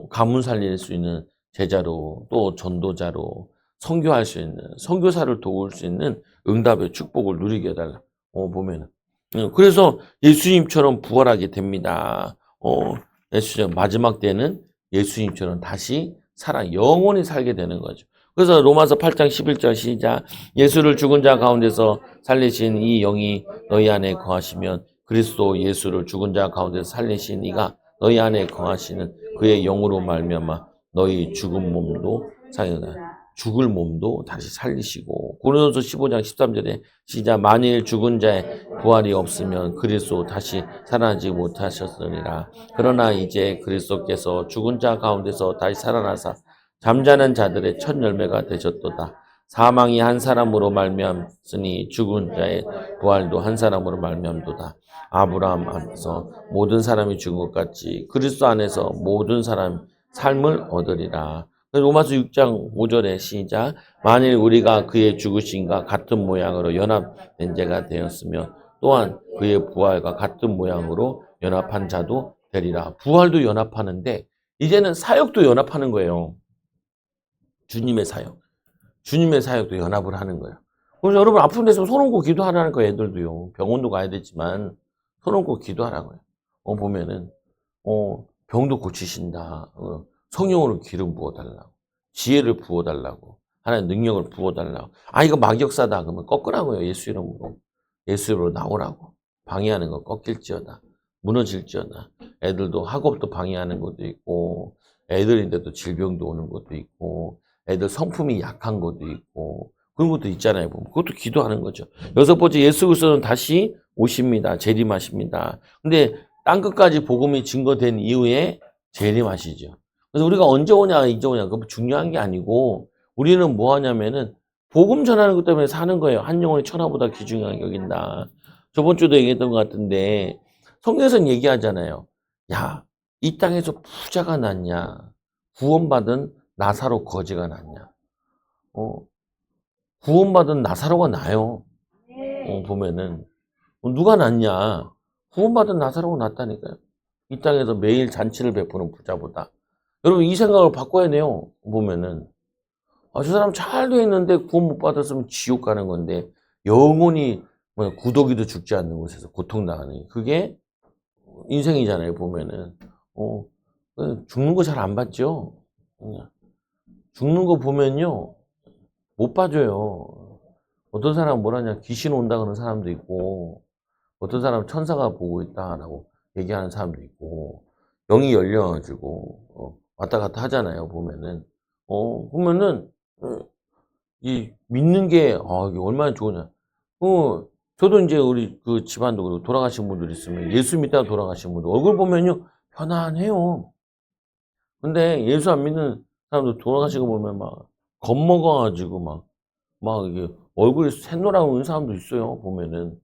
가문 살릴 수 있는 제자로 또 전도자로 선교할 수 있는 선교사를 도울 수 있는 응답의 축복을 누리게 해달라. 보면은 그래서 예수님처럼 부활하게 됩니다. 예수님 마지막 때는 예수님처럼 다시 영원히 살게 되는 거죠. 그래서 로마서 8장 11절 시작. 예수를 죽은 자 가운데서 살리신 이 영이 너희 안에 거하시면 그리스도 예수를 죽은 자 가운데서 살리신 이가 너희 안에 거하시는 그의 영으로 말미암아 너희 죽은 몸도 죽을 몸도 다시 살리시고 고린도서 15장 13절에 시작. 만일 죽은 자의 부활이 없으면 그리스도 다시 살아나지 못하셨으리라. 그러나 이제 그리스도께서 죽은 자 가운데서 다시 살아나사 잠자는 자들의 첫 열매가 되셨도다. 사망이 한 사람으로 말미암으니 죽은 자의 부활도 한 사람으로 말미암도다. 아브라함 안에서 모든 사람이 죽은 것 같이 그리스도 안에서 모든 사람 삶을 얻으리라. 로마서 6장 5절에 시작. 만일 우리가 그의 죽으심과 같은 모양으로 연합된 자가 되었으면 또한 그의 부활과 같은 모양으로 연합한 자도 되리라. 부활도 연합하는데 이제는 사역도 연합하는 거예요. 주님의 사역. 주님의 사역도 연합을 하는 거예요. 그래서 여러분 아픈 데서 손 얹고 기도하라는 거예요. 애들도요. 병원도 가야 되지만 손 얹고 기도하라고요. 보면은 병도 고치신다. 성령으로 기름 부어달라고. 지혜를 부어달라고. 하나님 능력을 부어달라고. 아 이거 막역사다. 그러면 꺾으라고요. 예수 이름으로. 예수 이름으로 나오라고. 방해하는 거 꺾일지어다. 무너질지어다. 애들도 학업도 방해하는 것도 있고 애들인데도 질병도 오는 것도 있고 애들 성품이 약한 것도 있고 그런 것도 있잖아요. 보면. 그것도 기도하는 거죠. 여섯 번째 예수 그리스도는 다시 오십니다. 재림하십니다. 근데 땅끝까지 복음이 증거된 이후에 재림하시죠. 그래서 우리가 언제 오냐 이제 오냐 그거 중요한 게 아니고 우리는 뭐 하냐면은 복음 전하는 것 때문에 사는 거예요. 한 영혼이 천하보다 귀중하게 여긴다. 저번 주도 얘기했던 것 같은데 성경에서는 얘기하잖아요. 야, 이 땅에서 부자가 낫냐? 구원받은 나사로 거지가 낫냐? 구원받은 나사로가 나요. 보면은 누가 낫냐? 구원받은 나사로가 낫다니까요. 이 땅에서 매일 잔치를 베푸는 부자보다. 여러분 이 생각을 바꿔야 돼요. 보면은 저 사람 잘 돼 있는데 구원 못 받았으면 지옥 가는 건데 영원히 구더기도 죽지 않는 곳에서 고통당하는 그게 인생이잖아요. 보면은 죽는 거 잘 안 봤죠. 죽는 거 보면요 못 봐줘요. 어떤 사람은 뭐라냐 귀신 온다 그러는 사람도 있고 어떤 사람은 천사가 보고 있다라고 얘기하는 사람도 있고 영이 열려가지고 왔다 갔다 하잖아요. 보면은 이 믿는 게 이게 얼마나 좋으냐. 저도 이제 우리 그 집안도 그리고 돌아가신 분들 있으면 예수 믿다가 돌아가신 분들 얼굴 보면요 편안해요. 근데 예수 안 믿는 사람들 돌아가신 거 보면 막 겁먹어가지고 막 이게 얼굴이 샛노랗은 사람도 있어요. 보면은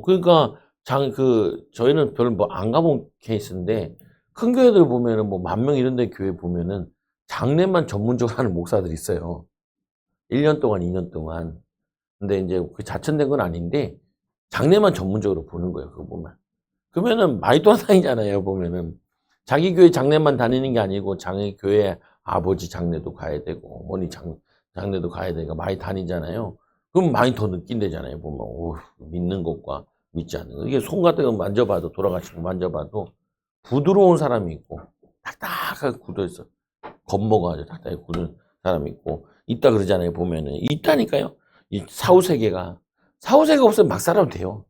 그러니까 저희는 별로 뭐 안 가본 케이스인데 큰 교회들 보면은 뭐 10,000명 이런 데 교회 보면은 장례만 전문적으로 하는 목사들이 있어요. 1년 동안, 2년 동안. 근데 이제 그 자천된 건 아닌데 장례만 전문적으로 보는 거예요. 그거 보면. 그러면은 많이 돌아다니잖아요. 보면은 자기 교회 장례만 다니는 게 아니고 자기 교회 아버지 장례도 가야 되고 어머니 장례도 가야 되니까 많이 다니잖아요. 그럼 많이 더 느낀대잖아요. 보면 믿는 것과 믿지 않는 것. 이게 손 같은 거 만져봐도 돌아가시고 만져봐도 부드러운 사람이 있고 딱딱하게 굳어있어. 겁먹어가지고 딱딱하게 굳은 사람이 있고 있다 그러잖아요. 보면은 있다니까요. 이 사후세계가 없으면 막 살아도 돼요.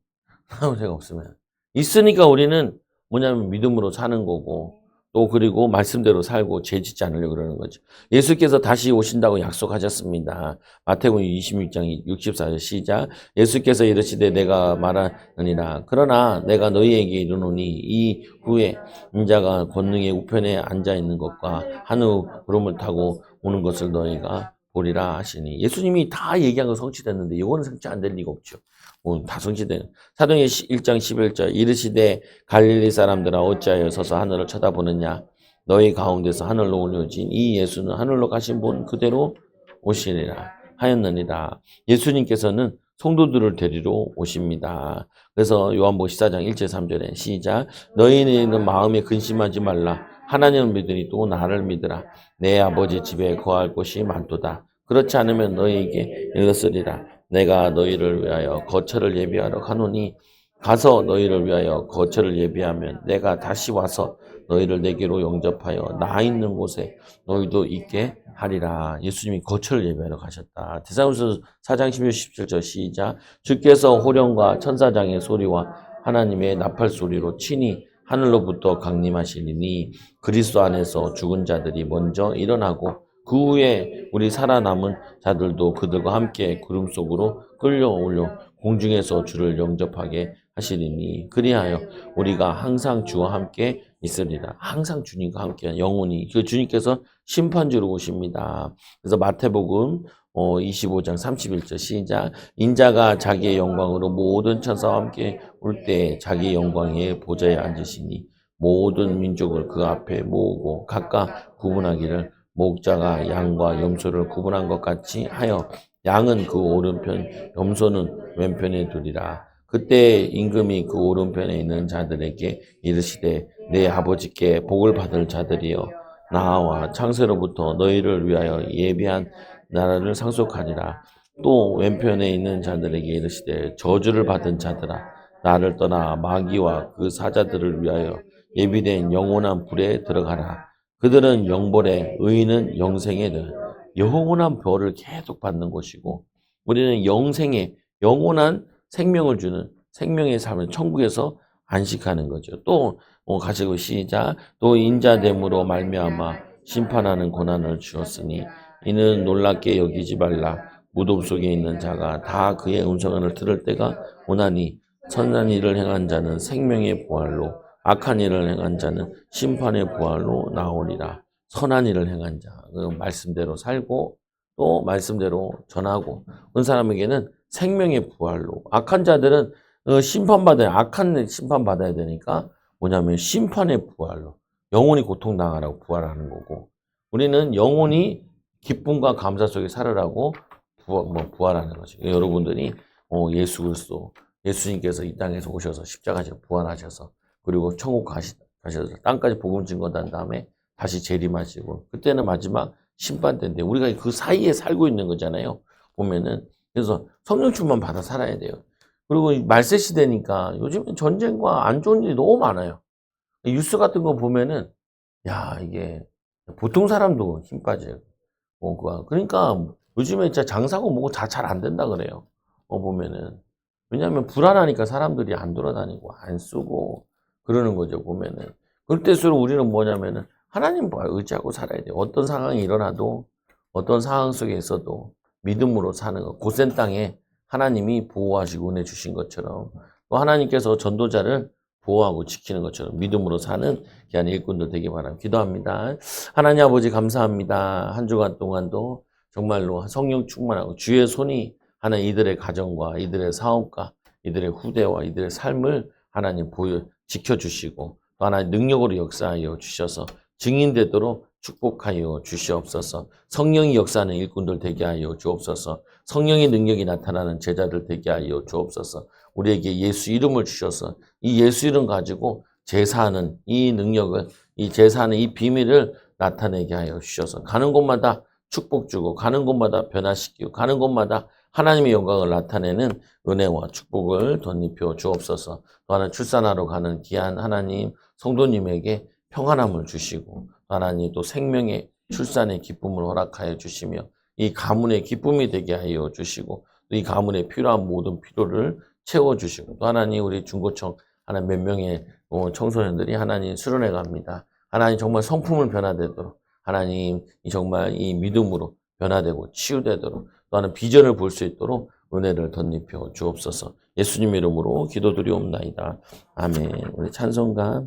사후세계가 없으면 있으니까 우리는 뭐냐면 믿음으로 사는 거고 또 그리고 말씀대로 살고 죄 짓지 않으려고 그러는 거죠. 예수께서 다시 오신다고 약속하셨습니다. 마태복음 26장 64절 시작. 예수께서 이르시되 내가 말하느니라. 그러나 내가 너희에게 이르노니 이 후에 인자가 권능의 우편에 앉아 있는 것과 하늘 구름을 타고 오는 것을 너희가 보리라 하시니 예수님이 다 얘기한 거 성취됐는데 이거는 성취 안 될 리가 없죠. 다 성취된 사도행전 1장 11절 이르시되 갈릴리 사람들아 어찌하여 서서 하늘을 쳐다보느냐 너희 가운데서 하늘로 올려진 이 예수는 하늘로 가신 분 그대로 오시리라 하였느니라. 예수님께서는 성도들을 데리러 오십니다. 그래서 요한복음 14장 1절 3절에 시작. 너희는 마음에 근심하지 말라. 하나님을 믿으니 또 나를 믿으라. 내 아버지 집에 거할 곳이 많도다. 그렇지 않으면 너희에게 이르렀으리라. 내가 너희를 위하여 거처를 예비하러 가노니 가서 너희를 위하여 거처를 예비하면 내가 다시 와서 너희를 내게로 영접하여 나 있는 곳에 너희도 있게 하리라. 예수님이 거처를 예비하러 가셨다. 데살로니가서 4장 16, 17절 시작. 주께서 호령과 천사장의 소리와 하나님의 나팔 소리로 친히 하늘로부터 강림하시리니 그리스도 안에서 죽은 자들이 먼저 일어나고 그 후에 우리 살아남은 자들도 그들과 함께 구름 속으로 끌려올려 공중에서 주를 영접하게 하시리니 그리하여 우리가 항상 주와 함께 있으리라. 항상 주님과 함께 영원히 그 주님께서 심판주로 오십니다. 그래서 마태복음 25장 31절 시작. 인자가 자기의 영광으로 모든 천사와 함께 올 때 자기의 영광의 보좌에 앉으시니 모든 민족을 그 앞에 모으고 각각 구분하기를 목자가 양과 염소를 구분한 것 같이 하여 양은 그 오른편, 염소는 왼편에 두리라. 그때 임금이 그 오른편에 있는 자들에게 이르시되 내 아버지께 복을 받을 자들이여 나와 창세로부터 너희를 위하여 예비한 나라를 상속하리라. 또 왼편에 있는 자들에게 이르시되 저주를 받은 자들아 나를 떠나 마귀와 그 사자들을 위하여 예비된 영원한 불에 들어가라. 그들은 영벌에 의인은 영생에 영원한 벌을 계속 받는 것이고 우리는 영생에 영원한 생명을 주는 생명의 삶을 천국에서 안식하는 거죠. 또 가시고 시작. 또 인자됨으로 말미암아 심판하는 고난을 주었으니 이는 놀랍게 여기지 말라. 무덤 속에 있는 자가 다 그의 음성을 들을 때가 오나니 선한 일을 행한 자는 생명의 부활로 악한 일을 행한 자는 심판의 부활로 나오리라. 선한 일을 행한 자, 그 말씀대로 살고 또 말씀대로 전하고 그런 사람에게는 생명의 부활로 악한 자들은 악한 심판 받아야 되니까 뭐냐면 심판의 부활로 영원히 고통당하라고 부활하는 거고 우리는 영원히 기쁨과 감사 속에 살으라고 부활하는 거죠. 여러분들이 예수 그리스도 예수님께서 이 땅에서 오셔서 십자가에서 부활하셔서 그리고 천국 가셔서 땅까지 복음 증거한 다음에 다시 재림하시고 그때는 마지막 심판 때인데 우리가 그 사이에 살고 있는 거잖아요. 보면은 그래서 성령 충만 받아 살아야 돼요. 그리고 말세 시대니까 요즘엔 전쟁과 안 좋은 일이 너무 많아요. 뉴스 같은 거 보면은 야 이게 보통 사람도 힘 빠져요. 그러니까 요즘에 진짜 장사고 뭐고 다 잘 안 된다 그래요. 보면은 왜냐하면 불안하니까 사람들이 안 돌아다니고 안 쓰고 그러는 거죠. 보면은 그럴 때일수록 우리는 뭐냐면은 하나님 의지하고 살아야 돼요. 어떤 상황이 일어나도 어떤 상황 속에 있어도 믿음으로 사는 것. 고센 땅에 하나님이 보호하시고 은혜 주신 것처럼 또 하나님께서 전도자를 보호하고 지키는 것처럼 믿음으로 사는 귀한 일꾼들 되기 바랍니다. 기도합니다. 하나님 아버지 감사합니다. 한 주간 동안도 정말로 성령 충만하고 주의 손이 하나님 이들의 가정과 이들의 사업과 이들의 후대와 이들의 삶을 하나님 지켜주시고 또 하나님 능력으로 역사하여 주셔서 증인되도록 축복하여 주시옵소서. 성령이 역사하는 일꾼들 되게 하여 주옵소서. 성령의 능력이 나타나는 제자들 되게 하여 주옵소서. 우리에게 예수 이름을 주셔서 이 예수 이름 가지고 제사하는 이 능력을 이 제사하는 이 비밀을 나타내게 하여 주셔서 가는 곳마다 축복 주고 가는 곳마다 변화시키고 가는 곳마다 하나님의 영광을 나타내는 은혜와 축복을 덧입혀 주옵소서. 또 하나 출산하러 가는 귀한 하나님 성도님에게 평안함을 주시고 하나님 또 생명의 출산의 기쁨을 허락하여 주시며 이 가문의 기쁨이 되게 하여 주시고 또 이 가문에 필요한 모든 필요를 채워주시고 또 하나님 우리 중고청 하나님 몇 명의 청소년들이 하나님 수련회 갑니다. 하나님 정말 성품을 변화되도록 하나님 정말 이 믿음으로 변화되고 치유되도록 또 하나님 비전을 볼 수 있도록 은혜를 덧입혀 주옵소서. 예수님 이름으로 기도드리옵나이다. 아멘. 우리 찬송가